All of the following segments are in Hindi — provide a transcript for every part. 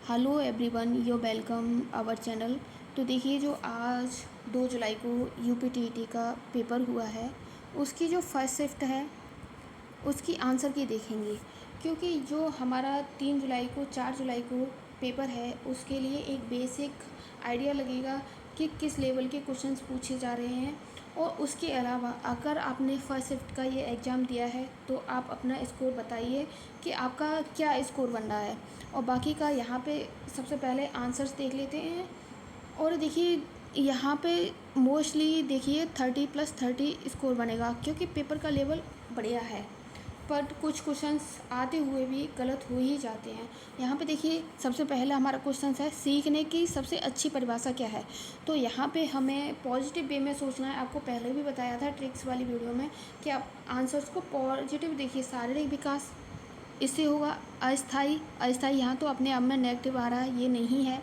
Hello everyone, you welcome our channel. तो देखिए, जो आज 2 जुलाई को यूपीटीईटी का पेपर हुआ है, उसकी जो फर्स्ट शिफ्ट है उसकी आंसर की देखेंगे। क्योंकि जो हमारा 3 जुलाई को 4 जुलाई को पेपर है, उसके लिए एक बेसिक आइडिया लगेगा कि किस लेवल के क्वेश्चंस पूछे जा रहे हैं। और उसके अलावा अगर आपने फर्स्ट शिफ्ट का ये एग्ज़ाम दिया है तो आप अपना स्कोर बताइए कि आपका क्या स्कोर बन रहा है। और बाकी का यहाँ पे सबसे पहले आंसर्स देख लेते हैं। और देखिए, यहाँ पे मोस्टली देखिए 30+30 स्कोर बनेगा, क्योंकि पेपर का लेवल बढ़िया है। पर कुछ क्वेश्चंस आते हुए भी गलत हो ही जाते हैं। यहाँ पे देखिए, सबसे पहला हमारा क्वेश्चन है सीखने की सबसे अच्छी परिभाषा क्या है। तो यहाँ पे हमें पॉजिटिव वे में सोचना है। आपको पहले भी बताया था ट्रिक्स वाली वीडियो में कि आप आंसर्स को पॉजिटिव देखिए। शारीरिक विकास, इससे होगा अस्थाई। अस्थाई यहाँ तो अपने आप में नेगेटिव आ रहा है, ये नहीं है।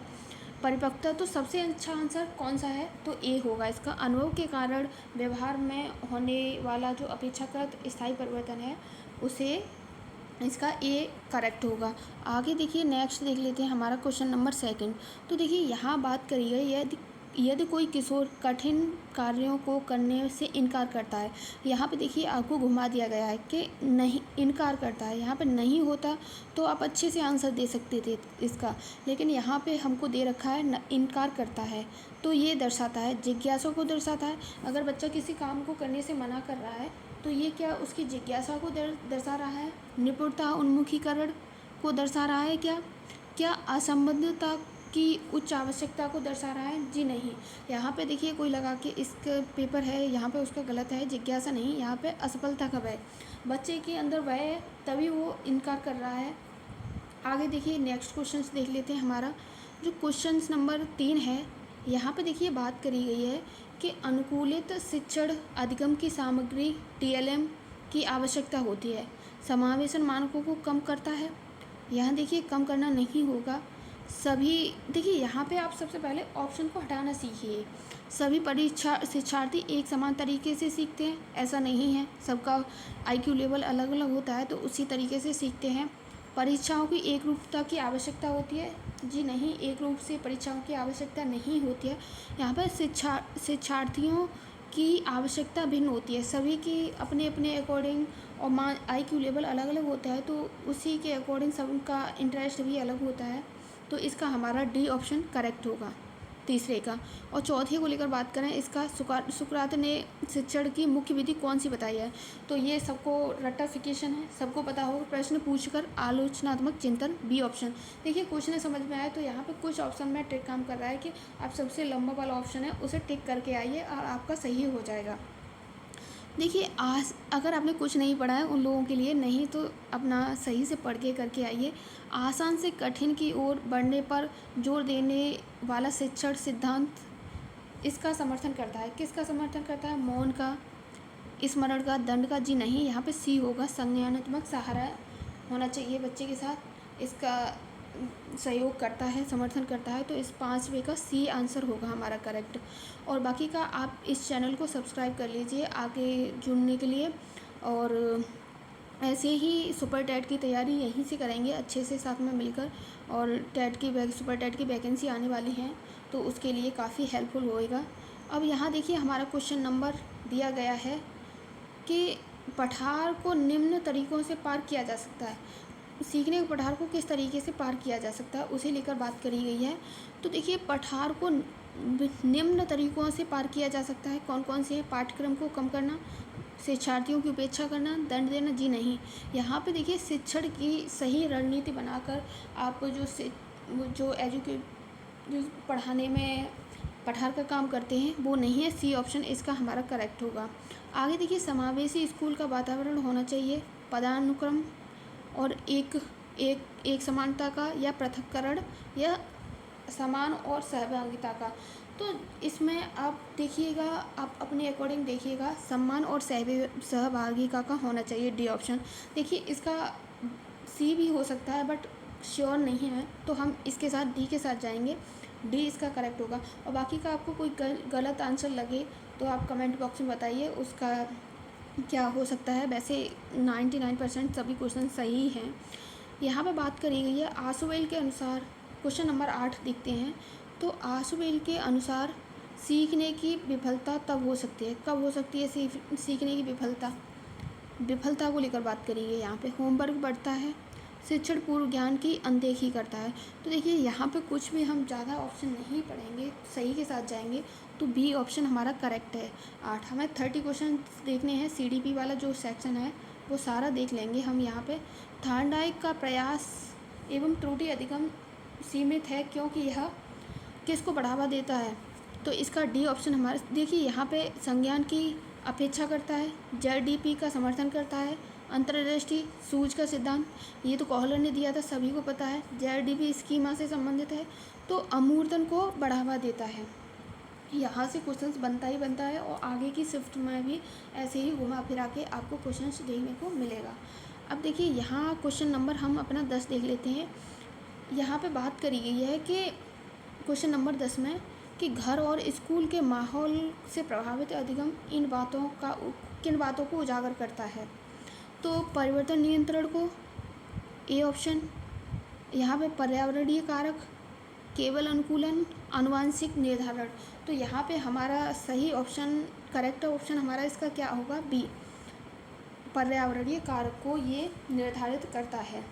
परिपक्वता, तो सबसे अच्छा आंसर कौन सा है, तो ए होगा इसका। अनुभव के कारण व्यवहार में होने वाला जो अपेक्षाकृत स्थायी परिवर्तन है, उसे इसका ए करेक्ट होगा। आगे देखिए, नेक्स्ट देख लेते हैं हमारा क्वेश्चन नंबर 2। तो देखिए, यहाँ बात करी गई यदि कोई किशोर कठिन कार्यों को करने से इनकार करता है। यहाँ पे देखिए, आपको घुमा दिया गया है कि नहीं इनकार करता है। यहाँ पे नहीं होता तो आप अच्छे से आंसर दे सकते थे इसका, लेकिन यहाँ पे हमको दे रखा है इनकार करता है। तो ये दर्शाता है, जिज्ञासा को दर्शाता है। अगर बच्चा किसी काम को करने से मना कर रहा है तो ये क्या उसकी जिज्ञासा को दर्शा रहा है। निपुणता उन्मुखीकरण को दर्शा रहा है। क्या असंबद्धता की उच्च आवश्यकता को दर्शा रहा है, जी नहीं। यहाँ पे देखिए, कोई लगा के इसका पेपर है, यहाँ पे उसका गलत है। जिज्ञासा नहीं, यहाँ पे असफलता का भय, बच्चे के अंदर भय है तभी वो इनकार कर रहा है। आगे देखिए, नेक्स्ट क्वेश्चन देख लेते हैं। हमारा जो क्वेश्चन नंबर 3 है, यहाँ पे देखिए बात करी गई है कि अनुकूलित शिक्षण अधिगम की सामग्री टीएलएम की आवश्यकता होती है। समावेशन मानकों को कम करता है। यहाँ देखिए, कम करना नहीं होगा। सभी देखिए, यहाँ पे आप सबसे पहले ऑप्शन को हटाना सीखिए। सभी शिक्षार्थी एक समान तरीके से सीखते हैं, ऐसा नहीं है। सबका आईक्यू लेवल अलग अलग होता है, तो उसी तरीके से सीखते हैं। परीक्षाओं की एक रूपता की आवश्यकता होती है, जी नहीं, एक रूप से परीक्षाओं की आवश्यकता नहीं होती है। यहाँ पर शिक्षार्थियों की आवश्यकता भिन्न होती है, सभी की अपने अपने अकॉर्डिंग। और आईक्यू लेवल अलग अलग होता है, तो उसी के अकॉर्डिंग सबका इंटरेस्ट भी अलग होता है। तो इसका हमारा डी ऑप्शन करेक्ट होगा, तीसरे का। और चौथे को लेकर बात करें, इसका सुकरात ने शिक्षण की मुख्य विधि कौन सी बताई है। तो ये सबको रट्टाफिकेशन है, सबको पता होगा। प्रश्न पूछकर आलोचनात्मक चिंतन, बी ऑप्शन। देखिए, क्वेश्चन समझ में आए तो यहाँ पे कुछ ऑप्शन में ट्रिक काम कर रहा है कि आप सबसे लंबा वाला ऑप्शन है उसे टिक करके आइए और आपका सही हो जाएगा। देखिए, आज अगर आपने कुछ नहीं पढ़ा है उन लोगों के लिए, नहीं तो अपना सही से पढ़ के करके आइए। आसान से कठिन की ओर बढ़ने पर जोर देने वाला शिक्षण सिद्धांत इसका समर्थन करता है। किसका समर्थन करता है, मौन का, स्मरण का, दंड का, जी नहीं। यहाँ पे सी होगा, संज्ञानात्मक सहारा होना चाहिए बच्चे के साथ, इसका सहयोग करता है, समर्थन करता है। तो इस 5वें का सी आंसर होगा हमारा करेक्ट। और बाकी का आप इस चैनल को सब्सक्राइब कर लीजिए आगे जुड़ने के लिए। और ऐसे ही सुपर टेट की तैयारी यहीं से करेंगे अच्छे से साथ में मिलकर। और सुपर टेट की वैकेंसी आने वाली हैं, तो उसके लिए काफ़ी हेल्पफुल होएगा। अब यहाँ देखिए, हमारा क्वेश्चन नंबर दिया गया है कि पठार को निम्न तरीक़ों से पार किया जा सकता है। सीखने के पठार को किस तरीके से पार किया जा सकता है, उसे लेकर बात करी गई है। तो देखिए, पठार को निम्न तरीक़ों से पार किया जा सकता है। कौन कौन से हैं, पाठ्यक्रम को कम करना, शिक्षार्थियों की उपेक्षा करना, दंड देना, जी नहीं। यहाँ पे देखिए, शिक्षण की सही रणनीति बनाकर आप जो पढ़ाने में पठार का काम करते हैं, वो नहीं है। सी ऑप्शन इसका हमारा करेक्ट होगा। आगे देखिए, समावेशी स्कूल का वातावरण होना चाहिए। पदानुक्रम और एक समानता का, या पृथक्करण, या समान और सहभागिता का। तो इसमें आप देखिएगा, आप अपने अकॉर्डिंग देखिएगा, सम्मान और सहभागिता का होना चाहिए, डी ऑप्शन। देखिए, इसका सी भी हो सकता है बट श्योर नहीं है, तो हम इसके साथ डी के साथ जाएंगे। डी इसका करेक्ट होगा। और बाकी का आपको कोई गलत आंसर लगे तो आप कमेंट बॉक्स में बताइए उसका क्या हो सकता है। वैसे 99% सभी क्वेश्चन सही हैं। यहाँ पे बात करी गई है, आशुवेल के अनुसार क्वेश्चन नंबर 8 देखते हैं। तो आशुबेल के अनुसार सीखने की विफलता तब हो सकती है, कब हो सकती है सीखने की विफलता को लेकर बात करेंगे। यहाँ पे होमवर्क बढ़ता है, शिक्षण पूर्व ज्ञान की अनदेखी करता है। तो देखिए यहाँ पे कुछ भी हम ज़्यादा ऑप्शन नहीं पढ़ेंगे, सही के साथ जाएंगे, तो बी ऑप्शन हमारा करेक्ट है। 8 हमें 30 क्वेश्चन देखने हैं। CDP वाला जो सेक्शन है वो सारा देख लेंगे हम। यहाँ पे थॉर्नडाइक का प्रयास एवं त्रुटि अधिगम सीमित है क्योंकि यह किसको बढ़ावा देता है, तो इसका डी ऑप्शन हमारा। देखिए यहाँ पे संज्ञान की अपेक्षा करता है, JDP का समर्थन करता है, अंतर्दृष्टि, सूझ का सिद्धांत, ये तो कॉहलर ने दिया था, सभी को पता है। JDP स्कीमा से संबंधित है, तो अमूर्तन को बढ़ावा देता है। यहाँ से क्वेश्चंस बनता ही बनता है और आगे की शिफ्ट में भी ऐसे ही घुमा फिरा के आपको क्वेश्चंस देखने को मिलेगा। अब देखिए यहाँ क्वेश्चन नंबर हम अपना 10 देख लेते हैं। यहाँ पे बात करी गई है कि क्वेश्चन नंबर 10 में कि घर और स्कूल के माहौल से प्रभावित अधिगम किन बातों को उजागर करता है, तो परिवर्तन नियंत्रण को, ए ऑप्शन। यहाँ पे पर्यावरणीय कारक, केवल अनुकूलन, आनुवांशिक निर्धारण। तो यहाँ पे हमारा सही ऑप्शन, करेक्ट ऑप्शन हमारा इसका क्या होगा, बी, पर्यावरणीय कारक को ये निर्धारित करता है।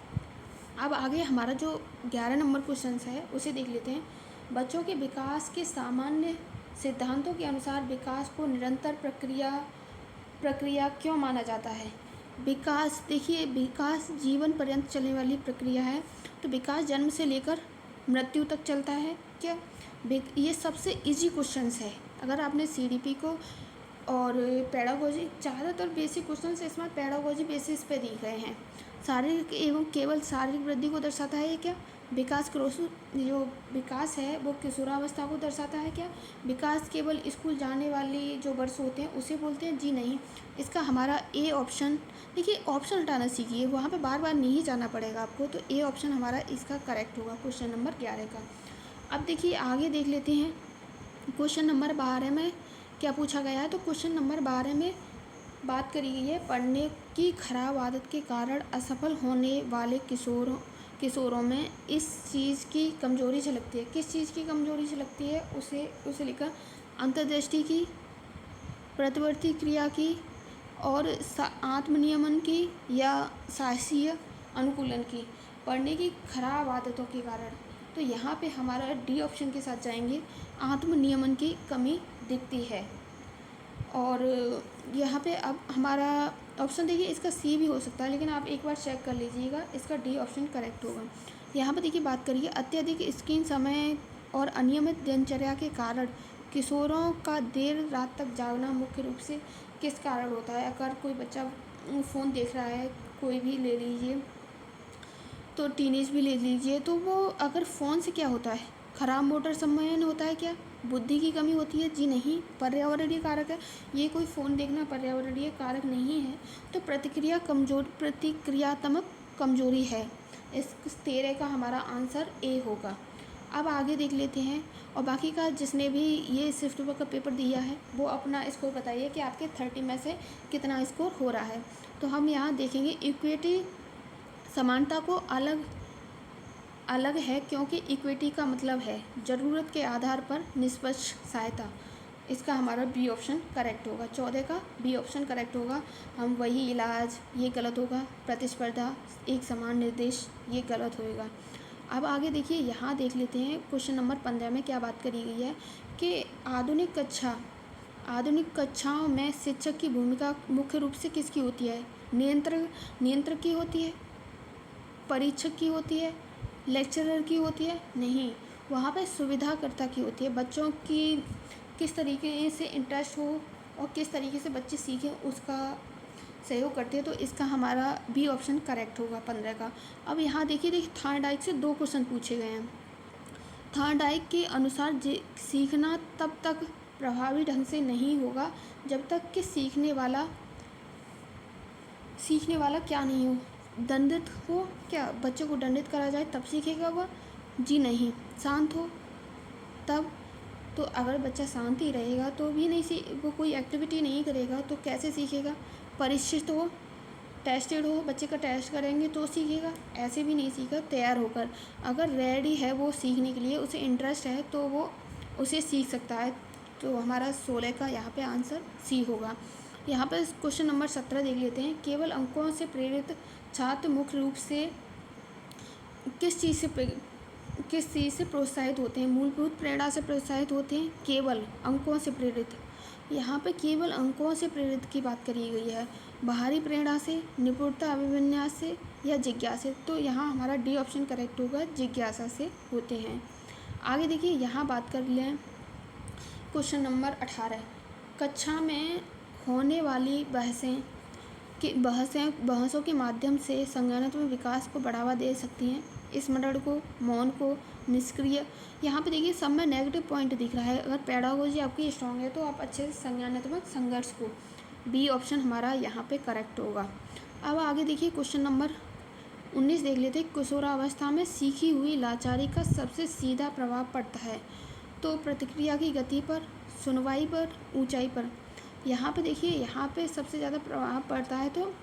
अब आगे हमारा जो 11 नंबर क्वेश्चन है उसे देख लेते हैं। बच्चों के विकास के सामान्य सिद्धांतों के अनुसार विकास को निरंतर प्रक्रिया क्यों माना जाता है। विकास, देखिए विकास जीवन पर्यंत चलने वाली प्रक्रिया है, तो विकास जन्म से लेकर मृत्यु तक चलता है क्या। ये सबसे इजी क्वेश्चंस है। अगर आपने CDP को और पेडागोजी, ज़्यादातर बेसिक क्वेश्चंस इसमें पेडागोजी बेसिस पे दिए गए हैं। शारीरिक एवं केवल शारीरिक वृद्धि को दर्शाता है क्या। विकास जो विकास है वो किशोरावस्था को दर्शाता है क्या। विकास केवल स्कूल जाने वाले जो वर्ष होते हैं उसे बोलते हैं, जी नहीं। इसका हमारा ए ऑप्शन। देखिए ऑप्शन हटाना सीखिए, वहाँ पे बार बार नहीं जाना पड़ेगा आपको, तो ए ऑप्शन हमारा इसका करेक्ट होगा क्वेश्चन नंबर 11 का। अब देखिए आगे देख लेते हैं क्वेश्चन नंबर 12 में क्या पूछा गया है। तो क्वेश्चन नंबर 12 में बात करी गई है, पढ़ने की खराब आदत के कारण असफल होने वाले किशोरों में इस चीज़ की कमजोरी झलकती है। किस चीज़ की कमजोरी झलकती है, उसे लेकर अंतर्दृष्टि की, प्रतिवर्ती क्रिया की, और आत्मनियमन की, या साहसीय अनुकूलन की। पढ़ने की खराब आदतों के कारण, तो यहाँ पे हमारा डी ऑप्शन के साथ जाएंगे, आत्मनियमन की कमी दिखती है। और यहाँ पे अब हमारा ऑप्शन देखिए, इसका सी भी हो सकता है, लेकिन आप एक बार चेक कर लीजिएगा, इसका डी ऑप्शन करेक्ट होगा। यहाँ पे देखिए बात करिए, अत्यधिक स्क्रीन समय और अनियमित दिनचर्या के कारण किशोरों का देर रात तक जागना मुख्य रूप से किस कारण होता है। अगर कोई बच्चा फ़ोन देख रहा है, कोई भी ले लीजिए, तो टीनेज भी ले लीजिए, तो वो अगर फ़ोन से क्या होता है, खराब मोटर संवेदन होता है क्या, बुद्धि की कमी होती है, जी नहीं। पर्यावरणीय कारक है, ये कोई फ़ोन देखना पर्यावरणीय कारक नहीं है, तो प्रतिक्रियात्मक कमजोरी है। इस 13 का हमारा आंसर ए होगा। अब आगे देख लेते हैं, और बाकी का जिसने भी ये स्विफ्ट का पेपर दिया है वो अपना स्कोर बताइए कि आपके 30 में से कितना स्कोर हो रहा है। तो हम यहाँ देखेंगे इक्विटी, समानता को अलग है, क्योंकि इक्विटी का मतलब है ज़रूरत के आधार पर निष्पक्ष सहायता। इसका हमारा बी ऑप्शन करेक्ट होगा। 14 का बी ऑप्शन करेक्ट होगा। हम वही इलाज, ये गलत होगा। प्रतिस्पर्धा, एक समान निर्देश, ये गलत होएगा। अब आगे देखिए, यहाँ देख लेते हैं क्वेश्चन नंबर 15 में क्या बात करी गई है कि आधुनिक कक्षाओं में शिक्षक की भूमिका मुख्य रूप से किसकी होती है। नियंत्रक की होती है, परीक्षक की होती है, लेक्चरर की होती है, नहीं, वहाँ पे सुविधाकर्ता की होती है। बच्चों की किस तरीके से इंटरेस्ट हो और किस तरीके से बच्चे सीखें उसका सहयोग करते हैं, तो इसका हमारा बी ऑप्शन करेक्ट होगा 15 का। अब यहाँ देखिए थॉर्नडाइक से 2 क्वेश्चन पूछे गए हैं। थॉर्नडाइक के अनुसार सीखना तब तक प्रभावी ढंग से नहीं होगा जब तक कि सीखने वाला क्या नहीं हो, दंडित हो क्या, बच्चे को दंडित करा जाए तब सीखेगा वह, जी नहीं। शांत हो तब, तो अगर बच्चा शांत ही रहेगा तो भी नहीं वो कोई एक्टिविटी नहीं करेगा तो कैसे सीखेगा। परिचित हो, टेस्टेड हो, बच्चे का टेस्ट करेंगे तो सीखेगा, ऐसे भी नहीं सीखा तैयार होकर। अगर रेडी है वो सीखने के लिए, उसे इंटरेस्ट है तो वो उसे सीख सकता है। तो हमारा 16 का यहाँ पे आंसर सी होगा। यहाँ पर क्वेश्चन नंबर 17 देख लेते हैं। केवल अंकों से प्रेरित छात्र मुख्य रूप से किस चीज़ से प्रोत्साहित होते हैं? मूलभूत प्रेरणा से प्रोत्साहित होते हैं, केवल अंकों से प्रेरित। यहाँ पे केवल अंकों से प्रेरित की बात करी गई है, बाहरी प्रेरणा से, निपुणता अभिविन्यास से या जिज्ञासा से। तो यहाँ हमारा डी ऑप्शन करेक्ट होगा, जिज्ञासा से होते हैं। आगे देखिए, यहाँ बात कर लें क्वेश्चन नंबर 18। कक्षा में होने वाली बहसों के माध्यम से संज्ञानात्मक विकास को बढ़ावा दे सकती हैं। स्मरण को, मौन को, निष्क्रिय। यहाँ पे देखिए सब में नेगेटिव पॉइंट दिख रहा है। अगर पेडागोजी आपकी स्ट्रॉन्ग है तो आप अच्छे से संज्ञानात्मक संघर्ष को, बी ऑप्शन हमारा यहाँ पे करेक्ट होगा। अब आगे देखिए क्वेश्चन नंबर 19 देख लेते हैं। किशोरावस्था में सीखी हुई लाचारी का सबसे सीधा प्रभाव पड़ता है तो प्रतिक्रिया की गति पर, सुनवाई पर, ऊंचाई पर। यहाँ पे देखिए, यहाँ पे सबसे ज़्यादा प्रभाव पड़ता है तो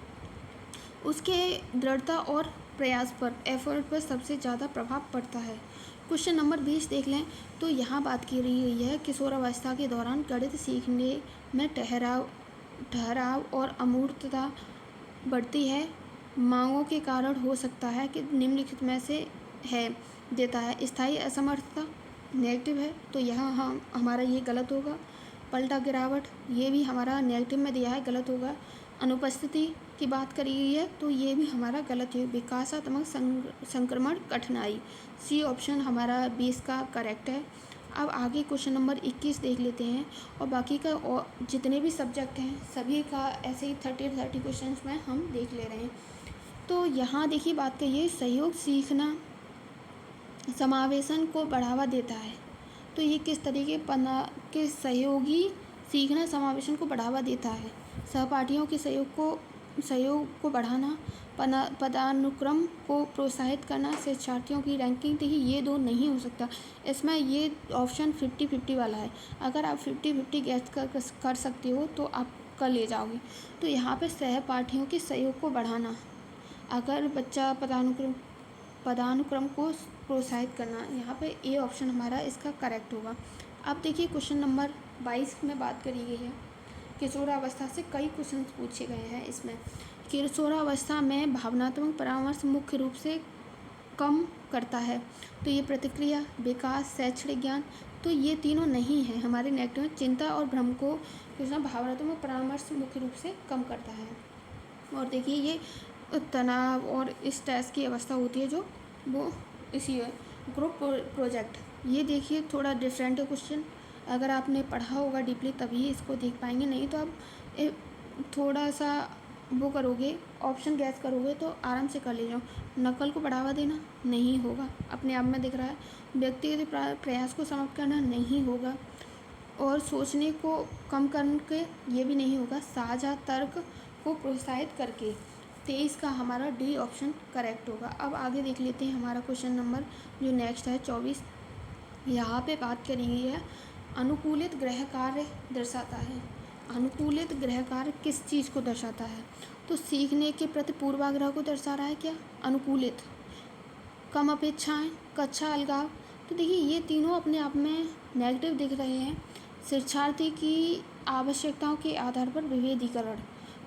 उसके दृढ़ता और प्रयास पर, एफर्ट पर सबसे ज़्यादा प्रभाव पड़ता है। क्वेश्चन नंबर 20 देख लें तो यहाँ बात की रही हुई है किशोरावस्था के दौरान गणित सीखने में ठहराव और अमूर्तता बढ़ती है। मांगों के कारण हो सकता है कि निम्नलिखित में से है देता है। स्थायी असमर्थता नेगेटिव है तो यहाँ हमारा ये गलत होगा। पलटा गिरावट, ये भी हमारा नेगेटिव में दिया है, गलत होगा। अनुपस्थिति की बात करी गई है तो ये भी हमारा गलत है। विकासात्मक संक्रमण कठिनाई, सी ऑप्शन हमारा 20 का करेक्ट है। अब आगे क्वेश्चन नंबर 21 देख लेते हैं और बाकी का और जितने भी सब्जेक्ट हैं सभी का ऐसे ही 30 क्वेश्चन में हम देख ले रहे हैं। तो यहाँ देखिए बात करिए, सहयोग सीखना समावेशन को बढ़ावा देता है। तो ये किस तरीके के सहयोगी सीखना समावेशन को बढ़ावा देता है? सहपाठियों के सहयोग को बढ़ाना, पदानुक्रम को प्रोत्साहित करना, शिक्षार्थियों की रैंकिंग। देखिए ये दो नहीं हो सकता, इसमें ये ऑप्शन 50-50 वाला है। अगर आप 50-50 गैस कर सकते हो तो आप कर ले जाओगे। तो यहाँ पे सहपाठियों के सहयोग को बढ़ाना, अगर बच्चा पदानुक्रम को प्रोत्साहित करना, यहाँ पे ए ऑप्शन हमारा इसका करेक्ट होगा। अब देखिए क्वेश्चन नंबर 22 में बात करी गई है। किशोरावस्था से कई क्वेश्चन पूछे गए हैं इसमें। किशोरावस्था में भावनात्मक परामर्श मुख्य रूप से कम करता है तो ये प्रतिक्रिया, विकास, शैक्षणिक ज्ञान। तो ये तीनों नहीं है हमारे नेगेटिव में। चिंता और भ्रम को भावनात्मक परामर्श मुख्य रूप से कम करता है। और देखिए ये तनाव और स्ट्रेस की अवस्था होती है जो वो इसी ग्रुप प्रोजेक्ट। ये देखिए थोड़ा डिफरेंट है क्वेश्चन, अगर आपने पढ़ा होगा डीपली तभी इसको देख पाएंगे, नहीं तो आप थोड़ा सा वो करोगे, ऑप्शन गैस करोगे तो आराम से कर ले जाओ। नकल को बढ़ावा देना नहीं होगा, अपने आप में दिख रहा है। व्यक्तिगत प्रयास को समाप्त करना नहीं होगा और सोचने को कम करके ये भी नहीं होगा। साझा तर्क को प्रोत्साहित करके, 23 का हमारा डी ऑप्शन करेक्ट होगा। अब आगे देख लेते हैं हमारा क्वेश्चन नंबर जो नेक्स्ट है 24। यहाँ पे बात करी गई है अनुकूलित गृह कार्य दर्शाता है। अनुकूलित गृह कार्य किस चीज़ को दर्शाता है? तो सीखने के प्रति पूर्वाग्रह को दर्शा रहा है क्या? अनुकूलित, कम अपेक्षाएं, कक्षा अलगाव। तो देखिए ये तीनों अपने आप में नेगेटिव दिख रहे हैं। शिक्षार्थी की आवश्यकताओं के आधार पर विभेदीकरण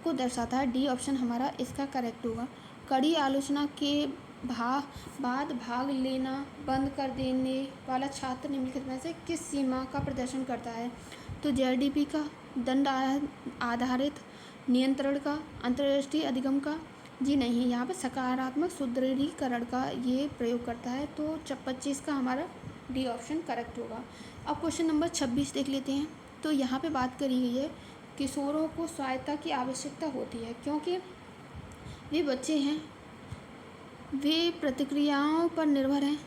को दर्शाता है। डी ऑप्शन हमारा इसका करेक्ट होगा। कड़ी आलोचना के बाद भाग लेना बंद कर देने वाला छात्र निम्नलिखित में से किस सीमा का प्रदर्शन करता है? तो जेआरडीपी का, दंड आधारित नियंत्रण का, अंतर्राष्ट्रीय अधिगम का। जी नहीं, यहाँ पे सकारात्मक सुदृढ़ीकरण का ये प्रयोग करता है। तो 25 का हमारा डी ऑप्शन करेक्ट होगा। अब क्वेश्चन नंबर 26 देख लेते हैं। तो यहाँ पे बात करी गई है किशोरों को स्वायत्तता की आवश्यकता होती है क्योंकि वे बच्चे हैं, वे प्रतिक्रियाओं पर निर्भर हैं,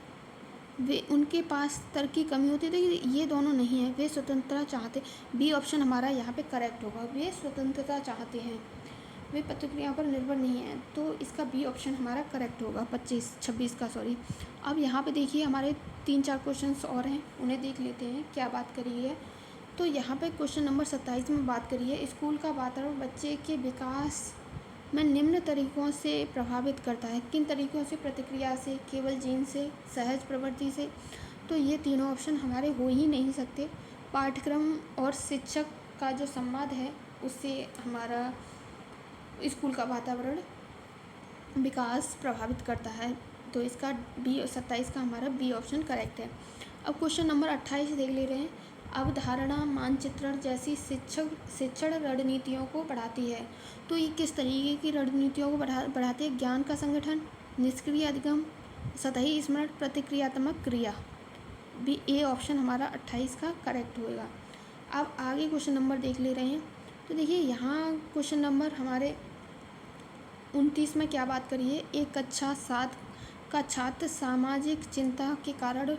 वे उनके पास तर्क की कमी होती है। देखिए ये दोनों नहीं है, वे स्वतंत्रता चाहते। बी ऑप्शन हमारा यहाँ पे करेक्ट होगा, वे स्वतंत्रता चाहते हैं, वे प्रतिक्रियाओं पर निर्भर नहीं है। तो इसका बी ऑप्शन हमारा करेक्ट होगा 26 का सॉरी। अब यहाँ पे देखिए हमारे 3-4 क्वेश्चंस और हैं, उन्हें देख लेते हैं क्या बात करी है। तो यहाँ पे क्वेश्चन नंबर 27 में बात करी है स्कूल का वातावरण बच्चे के विकास में निम्न तरीकों से प्रभावित करता है। किन तरीकों से? प्रतिक्रिया से, केवल जीन से, सहज प्रवृत्ति से। तो ये तीनों ऑप्शन हमारे हो ही नहीं सकते। पाठ्यक्रम और शिक्षक का जो संवाद है उससे हमारा स्कूल का वातावरण विकास प्रभावित करता है। तो इसका बी 27 का हमारा बी ऑप्शन करेक्ट है। अब क्वेश्चन नंबर 28 देख ले रहे हैं। अवधारणा मानचित्रण जैसी शिक्षण रणनीतियों को बढ़ाती है। तो ये किस तरीके की रणनीतियों को बढ़ाती है? ज्ञान का संगठन, निष्क्रिय अधिगम, सतही स्मरण, प्रतिक्रियात्मक क्रिया। बी ए ऑप्शन हमारा 28 का करेक्ट होगा। अब आगे क्वेश्चन नंबर देख ले रहे हैं। तो देखिए यहाँ क्वेश्चन नंबर हमारे 29 में क्या बात करिए? एक कक्षा 7 का छात्र सामाजिक चिंता के कारण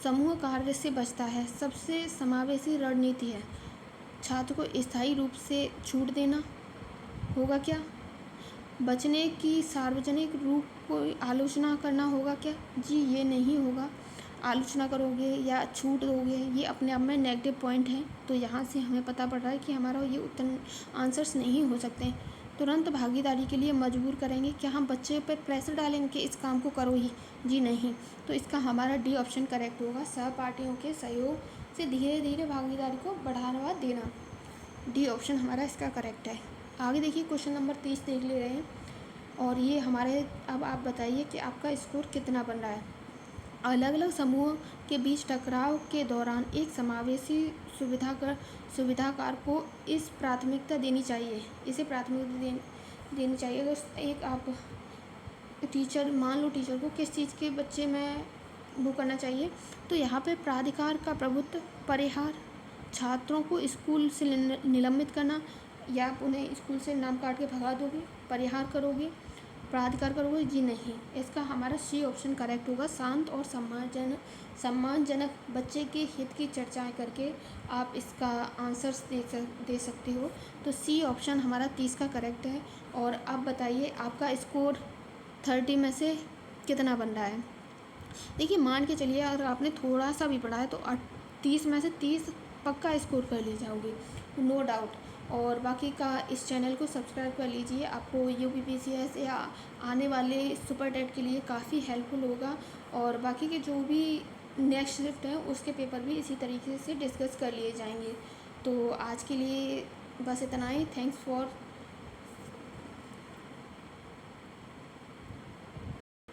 समूह कार्य से बचता है। सबसे समावेशी रणनीति है। छात्र को स्थायी रूप से छूट देना होगा क्या? बचने की सार्वजनिक रूप को आलोचना करना होगा क्या? जी ये नहीं होगा। आलोचना करोगे या छूट दोगे ये अपने आप में नेगेटिव पॉइंट है। तो यहाँ से हमें पता पड़ रहा है कि हमारा ये उत्तर आंसर्स नहीं हो सकते। तुरंत भागीदारी के लिए मजबूर करेंगे। क्या हम बच्चे पर प्रेशर डालेंगे कि इस काम को करो ही? जी नहीं। तो इसका हमारा डी ऑप्शन करेक्ट होगा। सहपाठियों के सहयोग से धीरे धीरे भागीदारी को बढ़ावा देना। डी ऑप्शन हमारा इसका करेक्ट है। आगे देखिए क्वेश्चन नंबर 30 देख ले रहे हैं। और ये हमारे, अब आप बताइए कि आपका स्कोर कितना बन रहा है। अलग अलग समूहों के बीच टकराव के दौरान एक समावेशी सुविधाकार को इस प्राथमिकता देनी चाहिए। इसे प्राथमिकता देनी चाहिए। अगर एक आप टीचर, मान लो टीचर को किस चीज़ के बच्चे में वो करना चाहिए? तो यहाँ पे प्राधिकार का प्रभुत्व, परिहार, छात्रों को स्कूल से निलंबित करना, या आप उन्हें स्कूल से नाम काट के भगा दोगे, परिहार करोगे, प्राधिकार करोगे? जी नहीं। इसका हमारा सी ऑप्शन करेक्ट होगा। शांत और सम्मानजनक बच्चे के हित की चर्चाएं करके आप इसका आंसर्स दे सकते हो। तो सी ऑप्शन हमारा 30 का करेक्ट है। और अब बताइए आपका स्कोर 30 में से कितना बन रहा है? देखिए मान के चलिए अगर आपने थोड़ा सा भी पढ़ा है तो 30 में से 30 पक्का स्कोर कर ले जाओगे, नो डाउट। और बाकी का इस चैनल को सब्सक्राइब कर लीजिए। आपको UPPCS या आने वाले सुपर टेट के लिए काफ़ी हेल्पफुल होगा। और बाकी के जो भी नेक्स्ट शिफ्ट है उसके पेपर भी इसी तरीके से डिस्कस कर लिए जाएंगे। तो आज के लिए बस इतना ही। Thanks for